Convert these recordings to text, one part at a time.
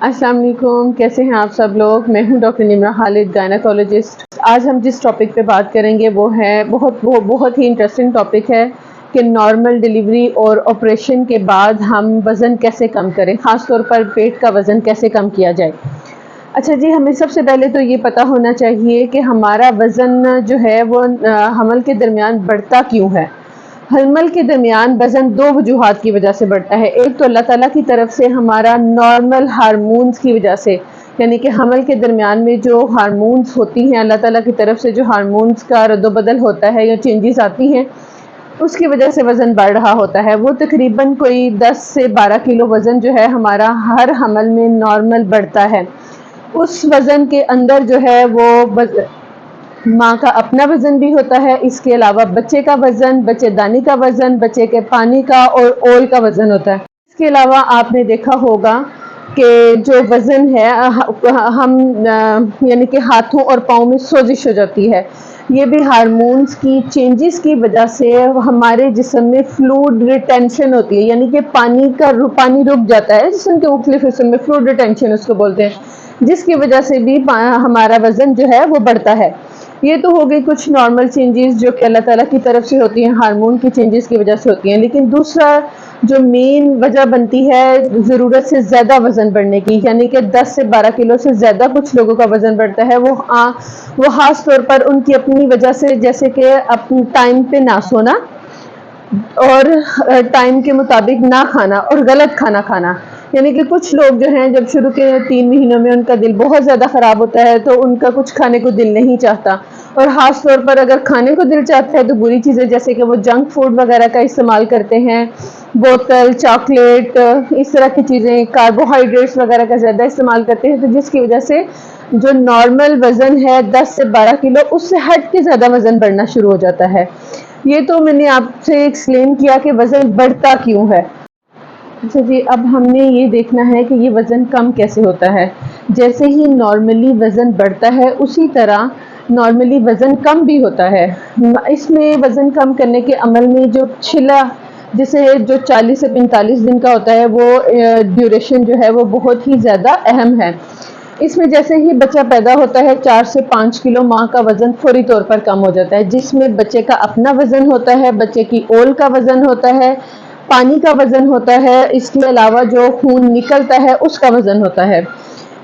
السلام علیکم، کیسے ہیں آپ سب لوگ؟ میں ہوں ڈاکٹر نمرہ خالد، گائنیکولوجسٹ۔ آج ہم جس ٹاپک پہ بات کریں گے وہ ہے بہت ہی انٹرسٹنگ ٹاپک ہے کہ نارمل ڈیلیوری اور آپریشن کے بعد ہم وزن کیسے کم کریں، خاص طور پر پیٹ کا وزن کیسے کم کیا جائے۔ اچھا جی، ہمیں سب سے پہلے تو یہ پتہ ہونا چاہیے کہ ہمارا وزن جو ہے وہ حمل کے درمیان بڑھتا کیوں ہے۔ حمل کے درمیان وزن دو وجوہات کی وجہ سے بڑھتا ہے۔ ایک تو اللہ تعالیٰ کی طرف سے ہمارا نارمل ہارمونز کی وجہ سے، یعنی کہ حمل کے درمیان میں جو ہارمونز ہوتی ہیں، اللہ تعالیٰ کی طرف سے جو ہارمونز کا رد و بدل ہوتا ہے یا چینجز آتی ہیں، اس کی وجہ سے وزن بڑھ رہا ہوتا ہے۔ وہ تقریباً کوئی 10 سے 12 کلو وزن جو ہے ہمارا ہر حمل میں نارمل بڑھتا ہے۔ اس وزن کے اندر جو ہے وہ ماں کا اپنا وزن بھی ہوتا ہے، اس کے علاوہ بچے کا وزن، بچے دانی کا وزن، بچے کے پانی کا اور اول کا وزن ہوتا ہے۔ اس کے علاوہ آپ نے دیکھا ہوگا کہ جو وزن ہے ہم یعنی کہ ہاتھوں اور پاؤں میں سوزش ہو جاتی ہے، یہ بھی ہارمونز کی چینجز کی وجہ سے ہمارے جسم میں فلوئڈ ریٹینشن ہوتی ہے، یعنی کہ پانی رک جاتا ہے جسم کے مختلف حصوں میں، فلوئڈ ریٹینشن اس کو بولتے ہیں، جس کی وجہ سے بھی ہمارا وزن جو ہے وہ بڑھتا ہے۔ یہ تو ہو گئی کچھ نارمل چینجز جو کہ اللہ تعالیٰ کی طرف سے ہوتی ہیں، ہارمون کی چینجز کی وجہ سے ہوتی ہیں۔ لیکن دوسرا جو مین وجہ بنتی ہے ضرورت سے زیادہ وزن بڑھنے کی، یعنی کہ 10 سے 12 کلو سے زیادہ کچھ لوگوں کا وزن بڑھتا ہے، وہ خاص طور پر ان کی اپنی وجہ سے، جیسے کہ اپنی ٹائم پہ نہ سونا اور ٹائم کے مطابق نہ کھانا اور غلط کھانا کھانا۔ یعنی کہ کچھ لوگ جو ہیں جب شروع کے 3 مہینوں میں ان کا دل بہت زیادہ خراب ہوتا ہے تو ان کا کچھ کھانے کو دل نہیں چاہتا، اور خاص طور پر اگر کھانے کو دل چاہتا ہے تو بری چیزیں جیسے کہ وہ جنک فوڈ وغیرہ کا استعمال کرتے ہیں، بوتل، چاکلیٹ، اس طرح کی چیزیں، کاربوہائیڈریٹس وغیرہ کا زیادہ استعمال کرتے ہیں، تو جس کی وجہ سے جو نارمل وزن ہے 10 سے 12 کلو اس سے ہٹ کے زیادہ وزن بڑھنا شروع ہو جاتا ہے۔ یہ تو میں نے آپ سے ایکسپلین کیا کہ وزن بڑھتا کیوں ہے۔ اچھا جی، اب ہم نے یہ دیکھنا ہے کہ یہ وزن کم کیسے ہوتا ہے۔ جیسے ہی نارملی وزن بڑھتا ہے اسی طرح نارملی وزن کم بھی ہوتا ہے۔ اس میں وزن کم کرنے کے عمل میں جو چھلا جسے جو 40 سے 45 دن کا ہوتا ہے، وہ ڈیوریشن جو ہے وہ بہت ہی زیادہ اہم ہے۔ اس میں جیسے ہی بچہ پیدا ہوتا ہے 4 سے 5 کلو ماں کا وزن فوری طور پر کم ہو جاتا ہے، جس میں بچے کا اپنا وزن ہوتا ہے، بچے کی اول کا وزن ہوتا ہے، پانی کا وزن ہوتا ہے، اس کے علاوہ جو خون نکلتا ہے اس کا وزن ہوتا ہے۔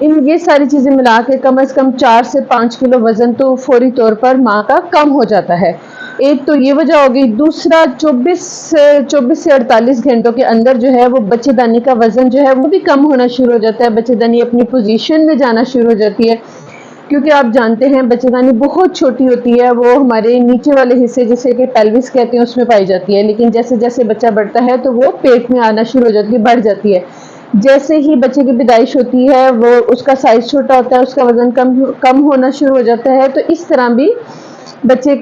یہ ساری چیزیں ملا کے کم از کم 4 سے 5 کلو وزن تو فوری طور پر ماں کا کم ہو جاتا ہے۔ ایک تو یہ وجہ ہوگی، دوسرا 24 سے 48 گھنٹوں کے اندر جو ہے وہ بچے دانی کا وزن جو ہے وہ بھی کم ہونا شروع ہو جاتا ہے، بچے دانی اپنی پوزیشن میں جانا شروع ہو جاتی ہے، کیونکہ آپ جانتے ہیں بچے دانی بہت چھوٹی ہوتی ہے، وہ ہمارے نیچے والے حصے جسے کہ پیلوس کہتے ہیں اس میں پائی جاتی ہے، لیکن جیسے جیسے بچہ بڑھتا ہے تو وہ پیٹ میں آنا شروع ہو جاتی ہے، بڑھ جاتی ہے۔ جیسے ہی بچے کی پیدائش ہوتی ہے وہ اس کا سائز چھوٹا ہوتا ہے، اس کا وزن کم ہونا شروع ہو جاتا ہے، تو اس طرح بھی بچے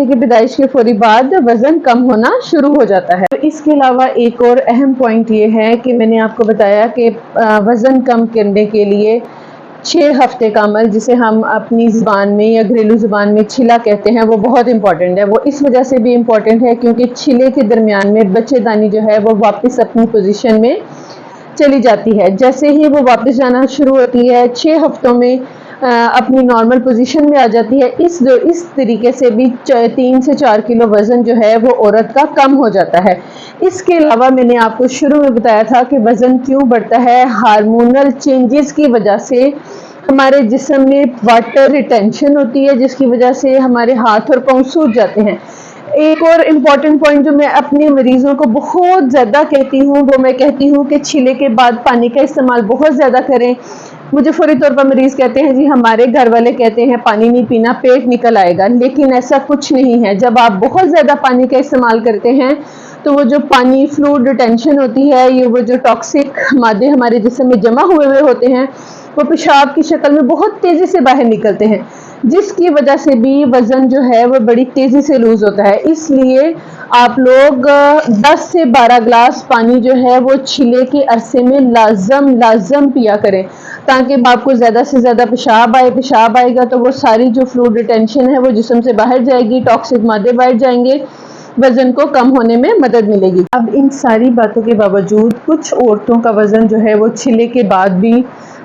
کی پیدائش کے فوری بعد وزن کم ہونا شروع ہو جاتا ہے۔ اس کے علاوہ ایک اور اہم پوائنٹ یہ ہے کہ میں نے آپ کو بتایا کہ وزن کم کرنے کے لیے 6 ہفتے کا عمل، جسے ہم اپنی زبان میں یا گھریلو زبان میں چھلا کہتے ہیں، وہ بہت امپورٹنٹ ہے۔ وہ اس وجہ سے بھی امپورٹنٹ ہے کیونکہ چھلے کے درمیان میں بچے دانی جو ہے وہ واپس اپنی پوزیشن میں چلی جاتی ہے۔ جیسے ہی وہ واپس جانا شروع ہوتی ہے 6 ہفتوں میں اپنی نارمل پوزیشن میں آ جاتی ہے۔ اس طریقے سے بھی 3 سے 4 کلو وزن جو ہے وہ عورت کا کم ہو جاتا ہے۔ اس کے علاوہ میں نے آپ کو شروع میں بتایا تھا کہ وزن کیوں بڑھتا ہے، ہارمونل چینجز کی وجہ سے ہمارے جسم میں واٹر ریٹینشن ہوتی ہے، جس کی وجہ سے ہمارے ہاتھ اور پاؤں سوج جاتے ہیں۔ ایک اور امپورٹنٹ پوائنٹ جو میں اپنے مریضوں کو بہت زیادہ کہتی ہوں، وہ میں کہتی ہوں کہ چھلے کے بعد پانی کا استعمال بہت زیادہ کریں۔ مجھے فوری طور پر مریض کہتے ہیں جی ہمارے گھر والے کہتے ہیں پانی نہیں پینا، پیٹ نکل آئے گا، لیکن ایسا کچھ نہیں ہے۔ جب آپ بہت زیادہ پانی کا استعمال کرتے ہیں تو وہ جو پانی فلوئڈ ریٹینشن ہوتی ہے، یہ وہ جو ٹاکسک مادے ہمارے جسم میں جمع ہوئے ہوتے ہیں، وہ پیشاب کی شکل میں بہت تیزی سے باہر نکلتے ہیں، جس کی وجہ سے بھی وزن جو ہے وہ بڑی تیزی سے لوز ہوتا ہے۔ اس لیے آپ لوگ 10 سے 12 گلاس پانی جو ہے وہ چھلے کے عرصے میں لازم پیا کریں، تاکہ آپ کو زیادہ سے زیادہ پیشاب آئے گا تو وہ ساری جو فلوئڈ ریٹینشن ہے وہ جسم سے باہر جائے گی، ٹاکسک مادے باہر جائیں گے، وزن کو کم ہونے میں مدد ملے گی۔ اب ان ساری باتوں کے باوجود کچھ عورتوں کا وزن جو ہے وہ چھلے کے بعد بھی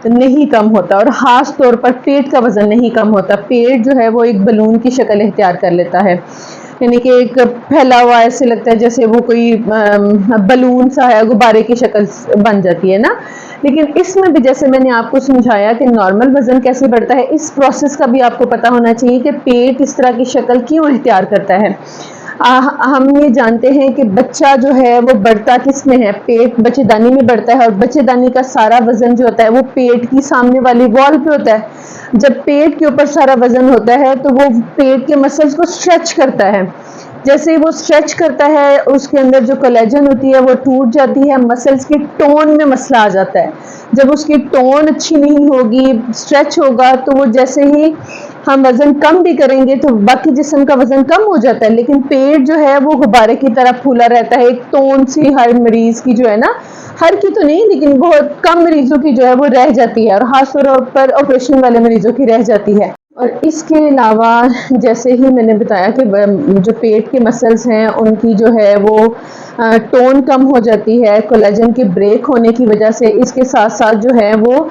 نہیں کم ہوتا، اور خاص طور پر پیٹ کا وزن نہیں کم ہوتا۔ پیٹ جو ہے وہ ایک بلون کی شکل اختیار کر لیتا ہے، یعنی کہ ایک پھیلا ہوا ایسے لگتا ہے جیسے وہ کوئی بلون سا ہے، غبارے کی شکل بن جاتی ہے نا۔ لیکن اس میں بھی جیسے میں نے آپ کو سمجھایا کہ نارمل وزن کیسے بڑھتا ہے، اس پروسیس کا بھی آپ کو پتہ ہونا چاہیے کہ پیٹ اس طرح کی شکل کیوں اختیار کرتا ہے۔ ہم یہ جانتے ہیں کہ بچہ جو ہے وہ بڑھتا کس میں ہے، پیٹ بچے دانی میں بڑھتا ہے، اور بچے دانی کا سارا وزن جو ہوتا ہے وہ پیٹ کی سامنے والی وال پہ ہوتا ہے۔ جب پیٹ کے اوپر سارا وزن ہوتا ہے تو وہ پیٹ کے مسلز کو اسٹریچ کرتا ہے، جیسے ہی وہ اسٹریچ کرتا ہے اس کے اندر جو کولیجن ہوتی ہے وہ ٹوٹ جاتی ہے، مسلز کی ٹون میں مسئلہ آ جاتا ہے۔ جب اس کی ٹون اچھی نہیں ہوگی، اسٹریچ ہوگا، تو وہ جیسے ہی ہم وزن کم بھی کریں گے تو باقی جسم کا وزن کم ہو جاتا ہے، لیکن پیٹ جو ہے وہ غبارے کی طرح پھولا رہتا ہے۔ ایک ٹون سی ہر مریض کی جو ہے نا، ہر کی تو نہیں لیکن بہت کم مریضوں کی جو ہے وہ رہ جاتی ہے، اور خاص طور پر آپریشن والے مریضوں کی رہ جاتی ہے۔ اور اس کے علاوہ جیسے ہی میں نے بتایا کہ جو پیٹ کے مسلز ہیں ان کی جو ہے وہ ٹون کم ہو جاتی ہے کولیجن کے بریک ہونے کی وجہ سے، اس کے ساتھ ساتھ جو ہے وہ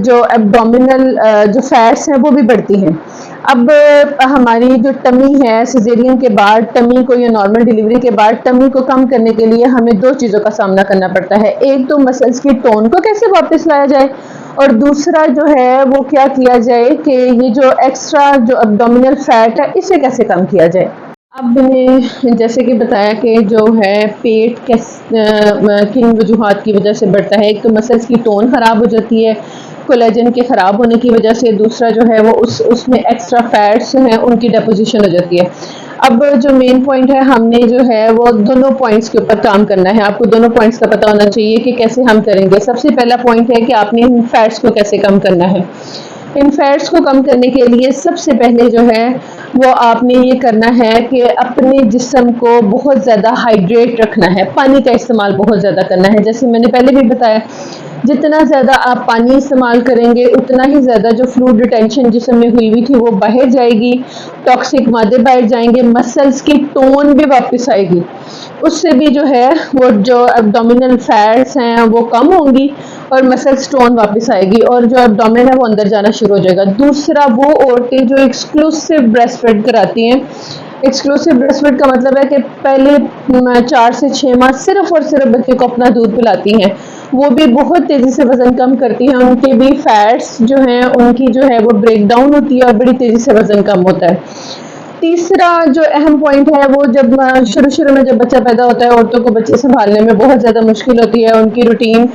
جو ایبڈومینل جو فیٹس ہیں وہ بھی بڑھتی ہیں۔ اب ہماری جو ٹمی ہے سیزیرین کے بعد، ٹمی کو یا نارمل ڈیلیوری کے بعد ٹمی کو کم کرنے کے لیے ہمیں دو چیزوں کا سامنا کرنا پڑتا ہے۔ ایک تو مسلز کی ٹون کو کیسے واپس لایا جائے، اور دوسرا جو ہے وہ کیا کیا جائے کہ یہ جو ایکسٹرا جو ایبڈومینل فیٹ ہے اسے کیسے کم کیا جائے۔ اب میں نے جیسے کہ بتایا کہ جو ہے پیٹ کن وجوہات کی وجہ سے بڑھتا ہے، ایک تو مسلز کی ٹون خراب ہو جاتی ہے کولیجن کے خراب ہونے کی وجہ سے، دوسرا جو ہے وہ اس میں ایکسٹرا فیٹس ہیں ان کی ڈیپوزیشن ہو جاتی ہے۔ اب جو مین پوائنٹ ہے ہم نے جو ہے وہ دونوں پوائنٹس کے اوپر کام کرنا ہے۔ آپ کو دونوں پوائنٹس کا پتہ ہونا چاہیے کہ کیسے ہم کریں گے۔ سب سے پہلا پوائنٹ ہے کہ آپ نے ان فیٹس کو کیسے کم کرنا ہے۔ ان فیٹس کو کم کرنے کے لیے سب سے پہلے جو ہے وہ آپ نے یہ کرنا ہے کہ اپنے جسم کو بہت زیادہ ہائیڈریٹ رکھنا ہے، پانی کا استعمال بہت زیادہ کرنا ہے۔ جیسے میں نے پہلے بھی بتایا جتنا زیادہ آپ پانی استعمال کریں گے اتنا ہی زیادہ جو فلوئڈ ریٹینشن جسم میں ہوئی ہوئی تھی وہ باہر جائے گی، ٹاکسک مادے باہر جائیں گے، مسلز کی ٹون بھی واپس آئے گی، اس سے بھی جو ہے وہ جو ایبڈومینل فیٹس ہیں وہ کم ہوں گی اور مسلز ٹون واپس آئے گی، اور جو ایبڈومین ہے وہ اندر جانا شروع ہو جائے گا۔ دوسرا، وہ عورتیں جو ایکسکلوسیو بریسٹ فیڈ کراتی ہیں، ایکسکلوسیو بریسٹ فیڈ کا مطلب ہے کہ پہلے 4 سے 6 ماہ صرف اور صرف بچے کو اپنا دودھ پلاتی ہیں، وہ بھی بہت تیزی سے وزن کم کرتی ہیں، ان کے بھی فیٹس جو ہیں ان کی جو ہے وہ بریک ڈاؤن ہوتی ہے اور بڑی تیزی سے وزن کم ہوتا ہے۔ تیسرا جو اہم پوائنٹ ہے وہ جب شروع میں جب بچہ پیدا ہوتا ہے عورتوں کو بچے سنبھالنے میں بہت زیادہ مشکل ہوتی ہے، ان کی روٹین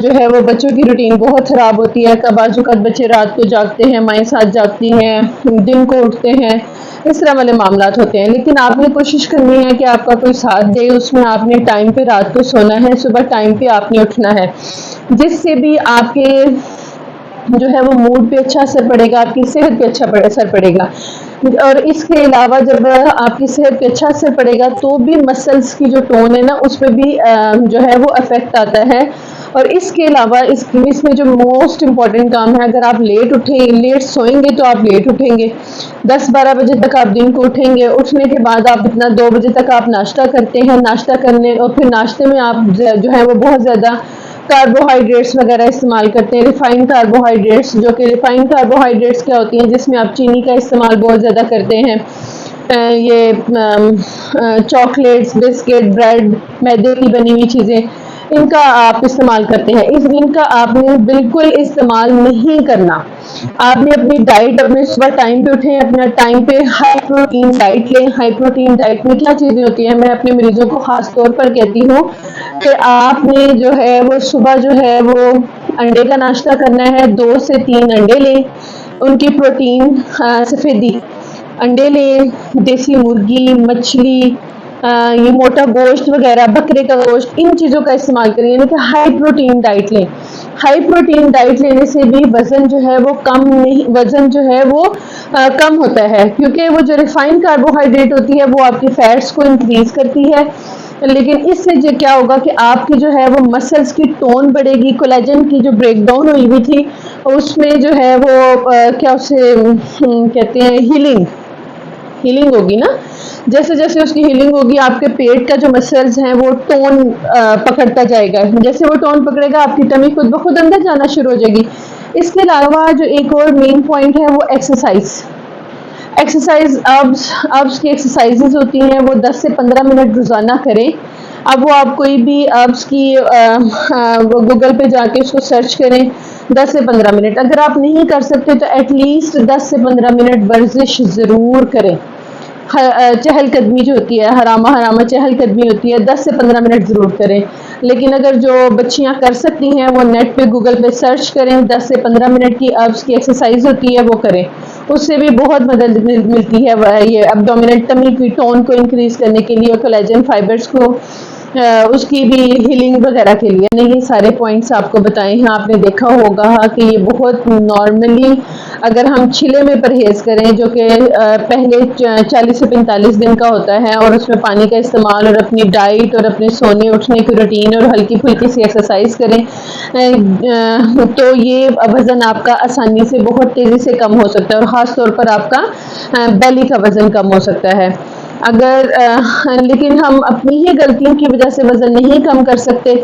جو ہے وہ بچوں کی روٹین بہت خراب ہوتی ہے، بعض اوقات بچے رات کو جاگتے ہیں، مائیں ساتھ جاگتی ہیں، دن کو اٹھتے ہیں، اس طرح والے معاملات ہوتے ہیں۔ لیکن آپ نے کوشش کرنی ہے کہ آپ کا کوئی ساتھ دے، اس میں آپ نے ٹائم پہ رات کو سونا ہے، صبح ٹائم پہ آپ نے اٹھنا ہے، جس سے بھی آپ کے جو ہے وہ موڈ پہ اچھا اثر پڑے گا، آپ کی صحت پہ اچھا اثر پڑے گا۔ اور اس کے علاوہ جب آپ کی صحت پہ اچھا اثر پڑے گا تو بھی مسلز کی جو ٹون ہے نا اس پہ بھی جو ہے وہ افیکٹ آتا ہے۔ اور اس کے علاوہ اس میں جو موسٹ امپورٹنٹ کام ہے، اگر آپ لیٹ سوئیں گے تو آپ لیٹ اٹھیں گے، 10-12 بجے تک آپ دن کو اٹھیں گے، اٹھنے کے بعد آپ اتنا 2 بجے تک آپ ناشتہ کرتے ہیں، ناشتہ کرنے اور پھر ناشتے میں آپ جو ہے وہ بہت زیادہ کاربوہائیڈریٹس وغیرہ استعمال کرتے ہیں، ریفائنڈ کاربوہائیڈریٹس، جو کہ ریفائنڈ کاربوہائیڈریٹس کیا ہوتی ہیں جس میں آپ چینی کا استعمال بہت زیادہ کرتے ہیں، یہ چاکلیٹس، بسکٹ، بریڈ، میدے کی بنی ہوئی چیزیں، ان کا آپ استعمال کرتے ہیں، ان کا آپ نے بالکل استعمال نہیں کرنا۔ آپ نے اپنی ڈائٹ اپنے صبح ٹائم پہ اٹھیں، اپنا ٹائم پہ ہائی پروٹین ڈائٹ لیں۔ ہائی پروٹین ڈائٹ میں کیا چیزیں ہوتی ہیں، میں اپنے مریضوں کو خاص طور پر کہتی ہوں کہ آپ نے جو ہے وہ صبح جو ہے وہ انڈے کا ناشتہ کرنا ہے، 2 سے 3 انڈے لیں، ان کی پروٹین سفیدی انڈے لیں، دیسی مرغی، مچھلی، یہ موٹا گوشت وغیرہ، بکرے کا گوشت، ان چیزوں کا استعمال کریں، یعنی کہ ہائی پروٹین ڈائٹ لیں۔ ہائی پروٹین ڈائٹ لینے سے بھی وزن جو ہے وہ کم ہوتا ہے، کیونکہ وہ جو ریفائنڈ کاربوہائیڈریٹ ہوتی ہے وہ آپ کی فیٹس کو انکریز کرتی ہے، لیکن اس سے جو کیا ہوگا کہ آپ کی جو ہے وہ مسلز کی ٹون بڑھے گی، کولیجن کی جو بریک ڈاؤن ہوئی ہوئی تھی اس میں جو ہے وہ کیا اسے کہتے ہیں ہیلنگ ہوگی نا، جیسے جیسے اس کی ہیلنگ ہوگی آپ کے پیٹ کا جو مسلز ہیں وہ ٹون پکڑتا جائے گا. جیسے وہ ٹون پکڑے گا آپ کی ٹمی خود بخود اندر جانا شروع ہو جائے گی. اس کے علاوہ جو ایک اور مین پوائنٹ ہے وہ ایکسرسائز ابس کی ایکسرسائزز ہوتی ہیں وہ 10 سے 15 منٹ روزانہ کریں. اب وہ آپ کوئی بھی ابس کی گوگل پہ جا کے اس کو سرچ کریں 10 سے 15 منٹ. اگر آپ نہیں کر سکتے تو ایٹ لیسٹ 10 سے 15 منٹ ورزش ضرور کریں. چہل قدمی جو ہوتی ہے حرامہ چہل قدمی ہوتی ہے 10 سے 15 منٹ ضرور کریں. لیکن اگر جو بچیاں کر سکتی ہیں وہ نیٹ پہ گوگل پہ سرچ کریں 10 سے 15 منٹ کی ابس کی ایکسرسائز ہوتی ہے وہ کریں. اس سے بھی بہت مدد ملتی ہے یہ ابڈومینل ٹمی کی ٹون کو انکریز کرنے کے لیے, کولیجن فائبرز کو اس کی بھی ہیلنگ وغیرہ کے لیے. یہ سارے پوائنٹس آپ کو بتائے ہیں. آپ نے دیکھا ہوگا کہ یہ بہت نارملی اگر ہم چھلے میں پرہیز کریں جو کہ پہلے 40 سے 45 دن کا ہوتا ہے اور اس میں پانی کا استعمال اور اپنی ڈائٹ اور اپنے سونے اٹھنے کی روٹین اور ہلکی پھلکی سی ایکسرسائز کریں تو یہ وزن آپ کا آسانی سے بہت تیزی سے کم ہو سکتا ہے, اور خاص طور پر آپ کا بیلی کا وزن کم ہو سکتا ہے. لیکن ہم اپنی ہی غلطیوں کی وجہ سے وزن نہیں کم کر سکتے,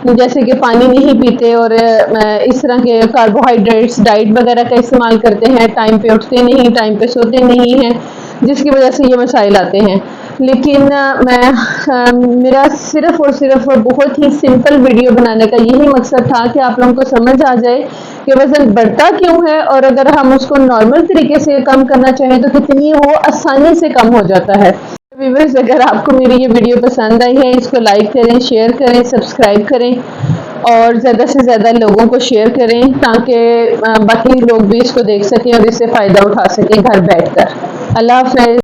جیسے کہ پانی نہیں پیتے اور اس طرح کے کاربوہائیڈریٹس ڈائٹ وغیرہ کا استعمال کرتے ہیں, ٹائم پہ اٹھتے نہیں, ٹائم پہ سوتے نہیں ہیں, جس کی وجہ سے یہ مسائل آتے ہیں. لیکن میرا صرف اور صرف بہت ہی سمپل ویڈیو بنانے کا یہی مقصد تھا کہ آپ لوگوں کو سمجھ آ جائے کہ وزن بڑھتا کیوں ہے, اور اگر ہم اس کو نارمل طریقے سے کم کرنا چاہیں تو کتنی وہ آسانی سے کم ہو جاتا ہے. ویورز, اگر آپ کو میری یہ ویڈیو پسند آئی ہے اس کو لائک کریں, شیئر کریں, سبسکرائب کریں اور زیادہ سے زیادہ لوگوں کو شیئر کریں تاکہ باقی لوگ بھی اس کو دیکھ سکیں اور اس سے فائدہ اٹھا سکیں گھر بیٹھ کر. اللہ حافظ.